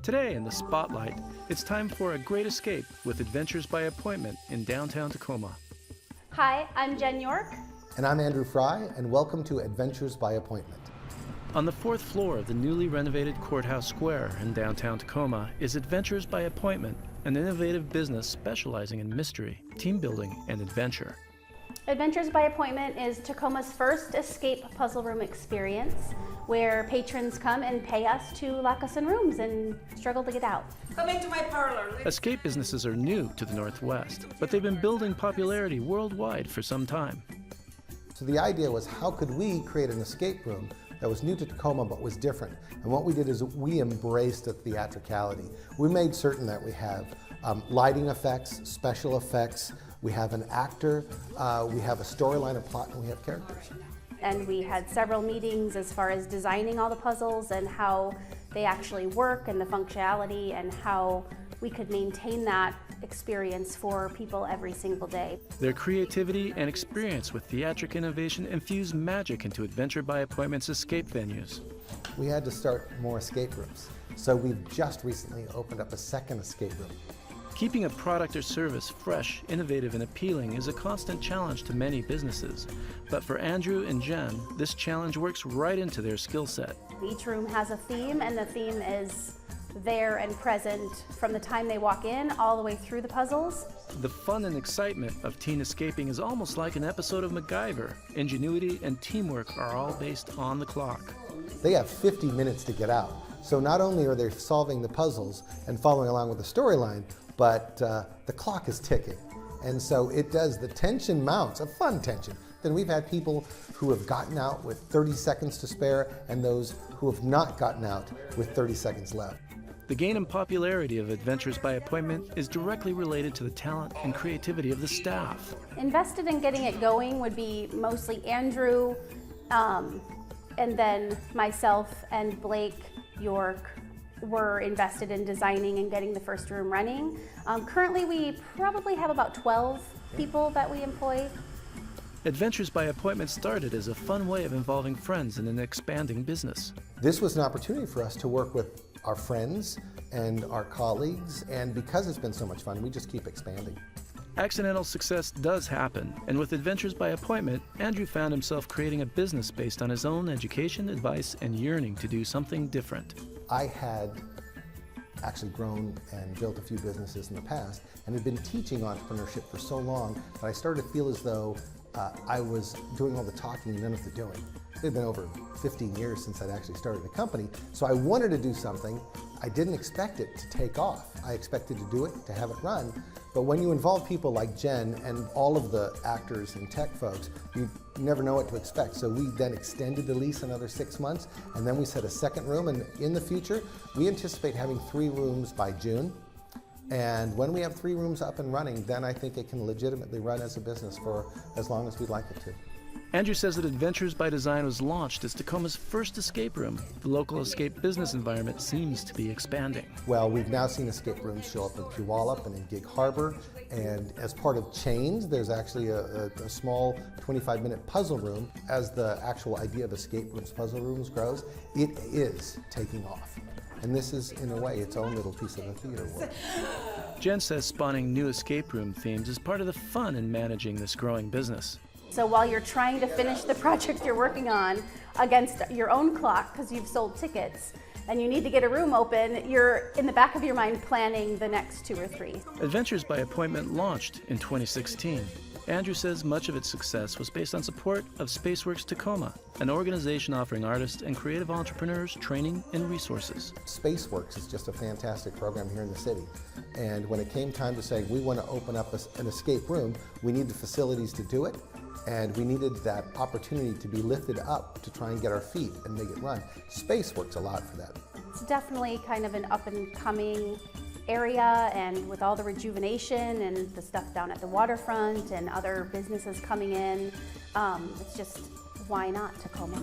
Today in the Spotlight, it's time for a great escape with Adventures by Appointment in downtown Tacoma. Hi, I'm Jen York. And I'm Andrew Fry, and welcome to Adventures by Appointment. On the fourth floor of the newly renovated Courthouse Square in downtown Tacoma is Adventures by Appointment, an innovative business specializing in mystery, team building, and adventure. Adventures by Appointment is Tacoma's first escape puzzle room experience, where patrons come and pay us to lock us in rooms and struggle to get out. Come into my parlor. Escape businesses are new to the Northwest, but they've been building popularity worldwide for some time. So the idea was, how could we create an escape room that was new to Tacoma but was different? And what we did is we embraced the theatricality. We made certain that we have lighting effects, special effects, we have an actor, we have a storyline, a plot, and we have characters. And we had several meetings as far as designing all the puzzles and how they actually work and the functionality and how we could maintain that experience for people every single day. Their creativity and experience with theatric innovation infuse magic into Adventure by Appointment's escape venues. We had to start more escape rooms. So we've just recently opened up a second escape room. Keeping a product or service fresh, innovative, and appealing is a constant challenge to many businesses. But for Andrew and Jen, this challenge works right into their skill set. Each room has a theme, and the theme is there and present from the time they walk in all the way through the puzzles. The fun and excitement of teen escaping is almost like an episode of MacGyver. Ingenuity and teamwork are all based on the clock. They have 50 minutes to get out. So not only are they solving the puzzles and following along with the storyline, but the clock is ticking. And so it does, the tension mounts, a fun tension. Then we've had people who have gotten out with 30 seconds to spare and those who have not gotten out with 30 seconds left. The gain in popularity of Adventures by Appointment is directly related to the talent and creativity of the staff. Invested in getting it going would be mostly Andrew, and then myself and Blake York were invested in designing and getting the first room running. Currently we probably have about 12 people that we employ. Adventures by Appointment started as a fun way of involving friends in an expanding business. This was an opportunity for us to work with our friends and our colleagues, and because it's been so much fun, we just keep expanding. Accidental success does happen, and with Adventures by Appointment, Andrew found himself creating a business based on his own education, advice, and yearning to do something different. I had actually grown and built a few businesses in the past and had been teaching entrepreneurship for so long that I started to feel as though I was doing all the talking and none of the doing. It had been over 15 years since I'd actually started the company, so I wanted to do something. I didn't expect it to take off. I expected to do it, to have it run, but when you involve people like Jen and all of the actors and tech folks, you never know what to expect. So we then extended the lease another 6 months, and then we set a second room, and in the future, we anticipate having 3 rooms by June. And when we have 3 rooms up and running, then I think it can legitimately run as a business for as long as we'd like it to. Andrew says that Adventures by Design was launched as Tacoma's first escape room. The local escape business environment seems to be expanding. Well, we've now seen escape rooms show up in Puyallup and in Gig Harbor, and as part of chains, there's actually a small 25-minute puzzle room. As the actual idea of escape rooms, puzzle rooms grows, it is taking off. And this is, in a way, its own little piece of the theater world. Jen says spawning new escape room themes is part of the fun in managing this growing business. So while you're trying to finish the project you're working on against your own clock because you've sold tickets and you need to get a room open, you're in the back of your mind planning the next 2 or 3. Adventures by Appointment launched in 2016. Andrew says much of its success was based on support of Spaceworks Tacoma, an organization offering artists and creative entrepreneurs training and resources. Spaceworks is just a fantastic program here in the city. And when it came time to say we want to open up an escape room, we need the facilities to do it. And we needed that opportunity to be lifted up to try and get our feet and make it run. Spaceworks allowed for that. It's definitely kind of an up-and-coming area, and with all the rejuvenation and the stuff down at the waterfront and other businesses coming in, it's just, why not Tacoma?